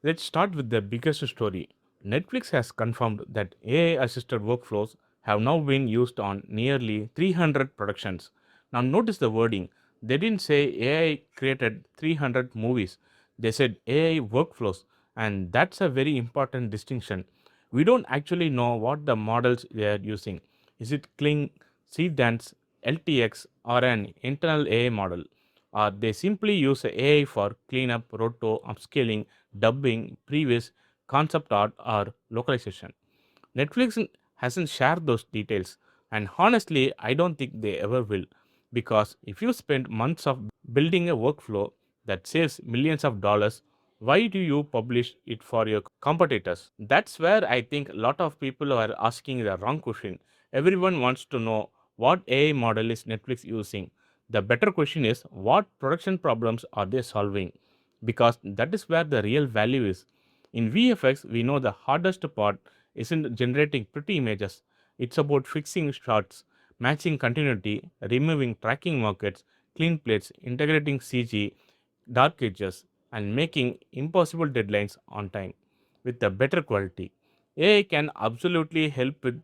Let's start with the biggest story. Netflix has confirmed that AI assisted workflows have now been used on nearly 300 productions. Now, notice the wording. They didn't say AI created 300 movies, they said AI workflows, and that's a very important distinction. We don't actually know what the models they are using. Is it Kling, Cdance, LTX, or an internal AI model? Or they simply use AI for cleanup, roto, upscaling, dubbing, previs, concept art, or localization. Netflix hasn't shared those details, and honestly, I don't think they ever will. Because if you spend months of building a workflow that saves millions of dollars, why do you publish it for your competitors? That's where I think a lot of people are asking the wrong question. Everyone wants to know what AI model is Netflix using. The better question is what production problems are they solving? Because that is where the real value is. In VFX, we know the hardest part isn't generating pretty images, it's about fixing shots, matching continuity, removing tracking markets, clean plates, integrating CG, dark edges, and making impossible deadlines on time with a better quality. AI can absolutely help with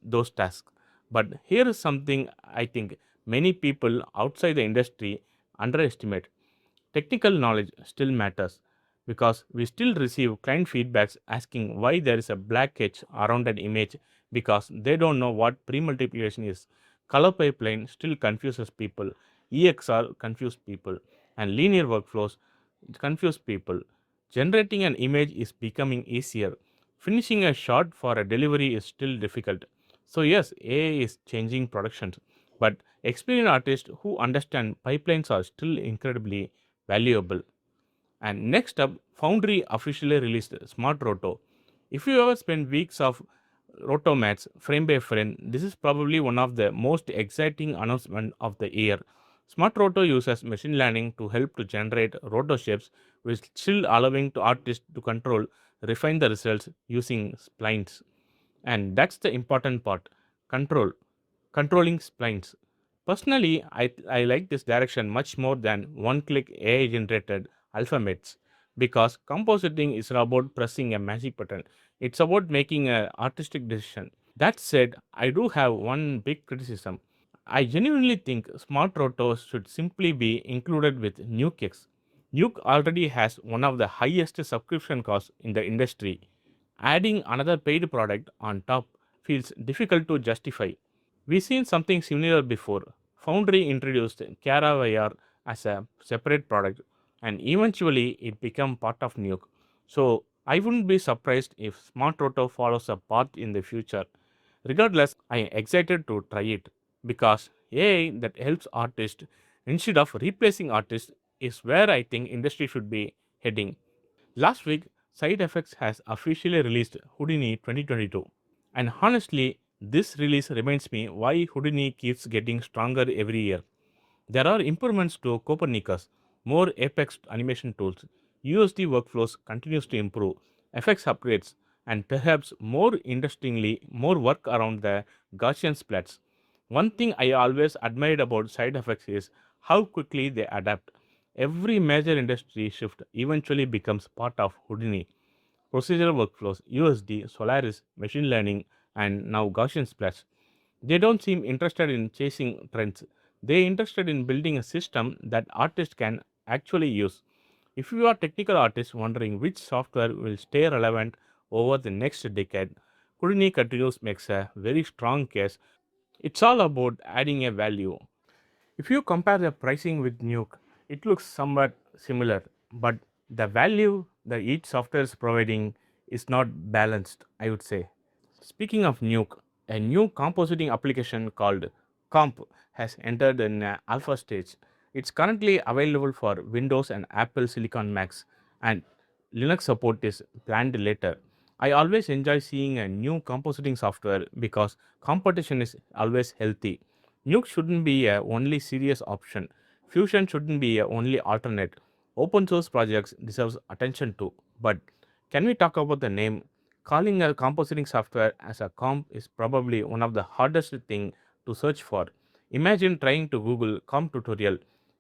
those tasks. But here is something I think many people outside the industry underestimate. Technical knowledge still matters because we still receive client feedbacks asking why there is a black edge around an image because they don't know what premultiplication is. Color pipeline still confuses people, EXR confuse people, and linear workflows confuse people. Generating an image is becoming easier. Finishing a shot for a delivery is still difficult. So, yes, AI is changing production, but experienced artists who understand pipelines are still incredibly valuable. And next up, Foundry officially released SmartRoto. If you ever spend weeks of roto mats frame by frame, this is probably one of the most exciting announcements of the year. SmartRoto uses machine learning to help to generate roto shapes, while still allowing to artists to refine the results using splines. And that's the important part. Control. Controlling splines. Personally, I like this direction much more than one click AI generated alphabets because compositing is not about pressing a magic button, it's about making an artistic decision. That said, I do have one big criticism. I genuinely think smart rotos should simply be included with NukeX. Nuke already has one of the highest subscription costs in the industry. Adding another paid product on top feels difficult to justify. We've seen something similar before. Foundry introduced CaraVR as a separate product and eventually it became part of Nuke. So I wouldn't be surprised if SmartRoto follows a path in the future. Regardless, I am excited to try it because AI that helps artists instead of replacing artists is where I think industry should be heading. Last week, Side Effects has officially released Houdini 2022. And honestly, this release reminds me why Houdini keeps getting stronger every year. There are improvements to Copernicus, more Apex animation tools, USD workflows continues to improve, effects upgrades, and perhaps more interestingly, more work around the Gaussian Splats. One thing I always admired about side effects is how quickly they adapt. Every major industry shift eventually becomes part of Houdini. Procedural workflows, USD, Solaris, machine learning, and now Gaussian Splats. They don't seem interested in chasing trends. They're interested in building a system that artists can actually use. If you are technical artist wondering which software will stay relevant over the next decade, Houdini continues makes a very strong case. It's all about adding a value. If you compare the pricing with Nuke, it looks somewhat similar, but the value that each software is providing is not balanced, I would say. Speaking of Nuke, a new compositing application called Comp has entered in alpha stage. It's currently available for Windows and Apple Silicon Macs, and Linux support is planned later. I always enjoy seeing a new compositing software because competition is always healthy. Nuke shouldn't be a only serious option. Fusion shouldn't be a only alternate. Open source projects deserves attention too. But can we talk about the name? Calling a compositing software as a comp is probably one of the hardest thing to search for. Imagine trying to Google comp tutorial.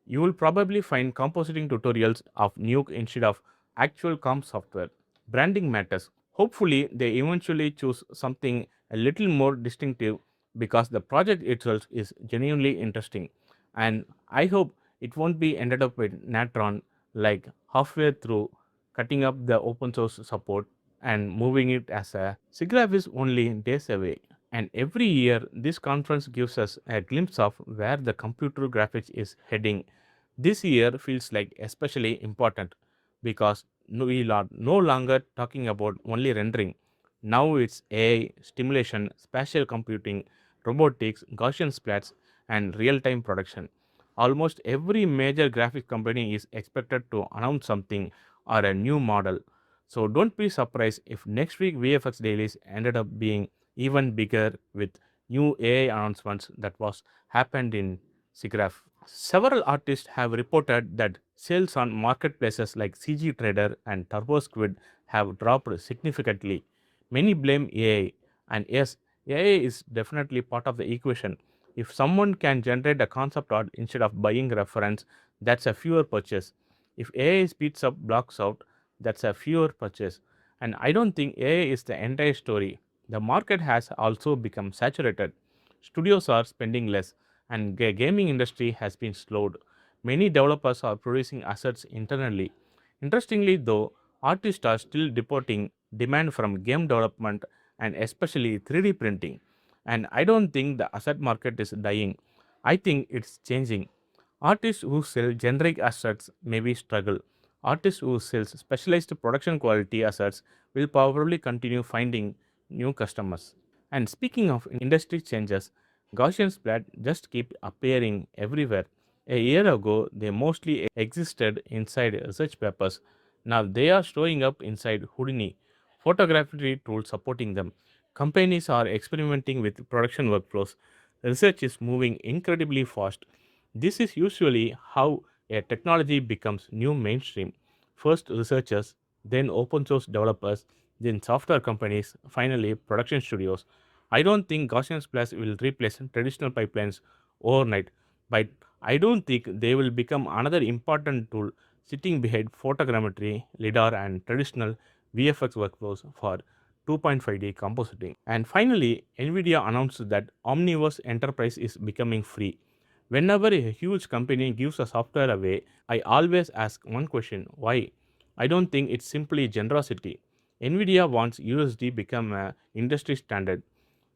You will probably find compositing tutorials of Nuke instead of actual comp software. Branding matters. Hopefully, they eventually choose something a little more distinctive because the project itself is genuinely interesting. And I hope it won't be ended up with Natron like halfway through cutting up the open source support and moving it as a Siggraph is only days away. And every year, this conference gives us a glimpse of where the computer graphics is heading. This year feels like especially important because we are no longer talking about only rendering. Now it's AI, stimulation, spatial computing, robotics, Gaussian splats, and real time production. Almost every major graphic company is expected to announce something or a new model. So don't be surprised if next week VFX dailies ended up being even bigger with new AI announcements that was happened in Siggraph. Several artists have reported that sales on marketplaces like CG Trader and TurboSquid have dropped significantly. Many blame AI, and yes, AI is definitely part of the equation. If someone can generate a concept art instead of buying reference, that's a fewer purchase. If AI speeds up blocks out, that's a fewer purchase. And I don't think AI is the entire story. The market has also become saturated. Studios are spending less, and gaming industry has been slowed. Many developers are producing assets internally. Interestingly, though, artists are still reporting demand from game development and especially 3D printing. And I don't think the asset market is dying. I think it's changing. Artists who sell generic assets maybe struggle. Artists who sell specialized production quality assets will probably continue finding new customers. And speaking of industry changes, Gaussian Splat just keep appearing everywhere. A year ago, they mostly existed inside research papers. Now they are showing up inside Houdini, photography tools supporting them. Companies are experimenting with production workflows. Research is moving incredibly fast. This is usually how a technology becomes new mainstream. First researchers, then open source developers, then software companies, finally production studios. I don't think Gaussian Splats will replace traditional pipelines overnight, but I don't think they will become another important tool sitting behind photogrammetry, LiDAR, and traditional VFX workflows for 2.5D compositing. And finally, Nvidia announced that Omniverse Enterprise is becoming free. Whenever a huge company gives a software away, I always ask one question: why? I don't think it's simply generosity. Nvidia wants USD become a industry standard.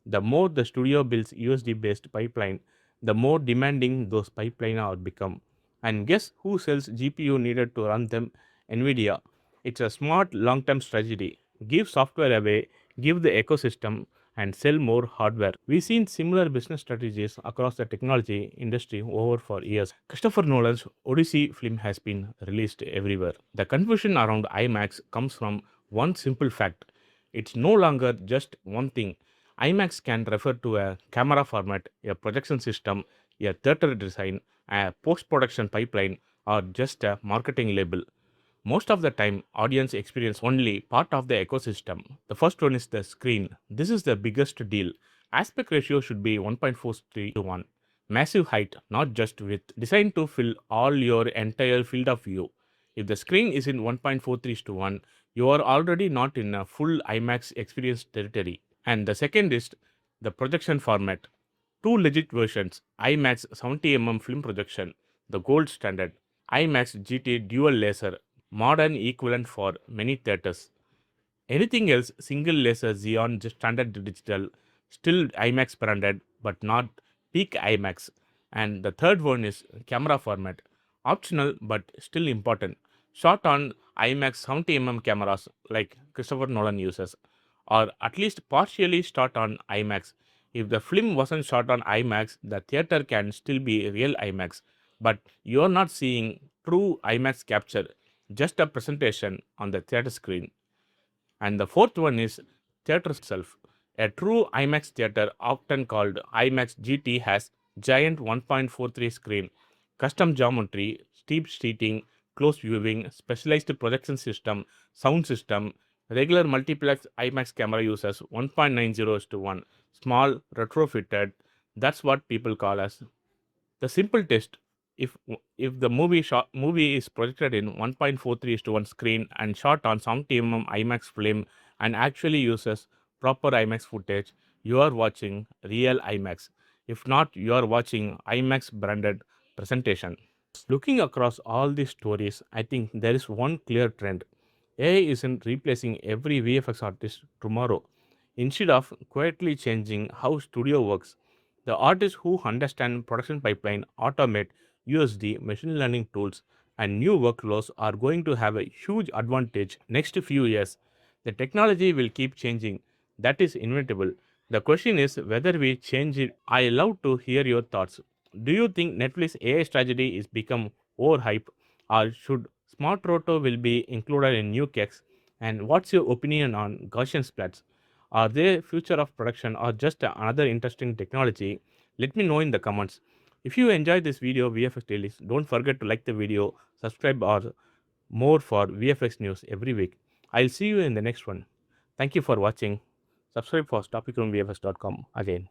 The more the studio builds USD based pipeline, the more demanding those pipeline are become. And guess who sells GPU needed to run them? Nvidia. It's a smart long term strategy. Give software away, give the ecosystem, and sell more hardware. We've seen similar business strategies across the technology industry over for years. Christopher Nolan's Odyssey film has been released everywhere. The confusion around IMAX comes from one simple fact: it's no longer just one thing. IMAX can refer to a camera format, a projection system, a theater design, a post production pipeline, or just a marketing label. Most of the time, audience experience only part of the ecosystem. The first one is the screen. This is the biggest deal. Aspect ratio should be 1.43 to 1. Massive height, not just width, designed to fill all your entire field of view. If the screen is in 1.43 to 1, you are already not in a full IMAX experience territory. And the second is the projection format. Two legit versions: IMAX 70mm film projection, the gold standard; IMAX GT dual laser, modern equivalent for many theaters. Anything else, single laser Xeon, just standard digital, still IMAX branded, but not peak IMAX. And the third one is camera format, optional but still important. Shot on IMAX 70mm cameras like Christopher Nolan uses, or at least partially shot on IMAX. If the film wasn't shot on IMAX, the theater can still be real IMAX, but you're not seeing true IMAX capture, just a presentation on the theater screen. And the fourth one is theater itself. A true IMAX theater, often called IMAX GT, has giant 1.43 screen, custom geometry, steep seating, close viewing, specialized projection system, sound system. Regular multiplex IMAX camera uses 1.90 to 1, small, retrofitted. That's what people call as the simple test. if if the movie is projected in 1.43:1 screen and shot on 70 IMAX film and actually uses proper IMAX footage, you are watching real IMAX. If not, you are watching IMAX branded presentation. Looking across all these stories, I think there is one clear trend. AI isn't replacing every VFX artist tomorrow. Instead of quietly changing how studio works, the artists who understand production pipeline, automate USD, machine learning tools, and new workflows are going to have a huge advantage next few years. The technology will keep changing. That is inevitable. The question is whether we change it. I love to hear your thoughts. Do you think Netflix AI strategy is become overhyped, or should SmartRoto will be included in NukeX? And what's your opinion on Gaussian Splats? Are they future of production or just another interesting technology? Let me know in the comments. If you enjoyed this video VFX Daily, don't forget to like the video, subscribe or more for VFX news every week. I'll see you in the next one. Thank you for watching. Subscribe for topicroomvfx.com again.